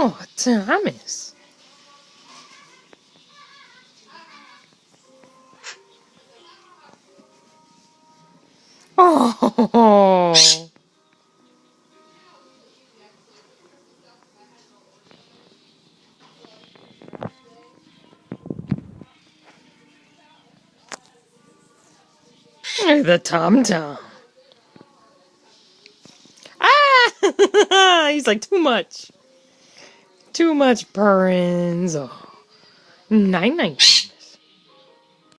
Oh, Thomas. Oh. The tom-tom. Ah! He's like, too much. Too much purrins. Oh. Night-night.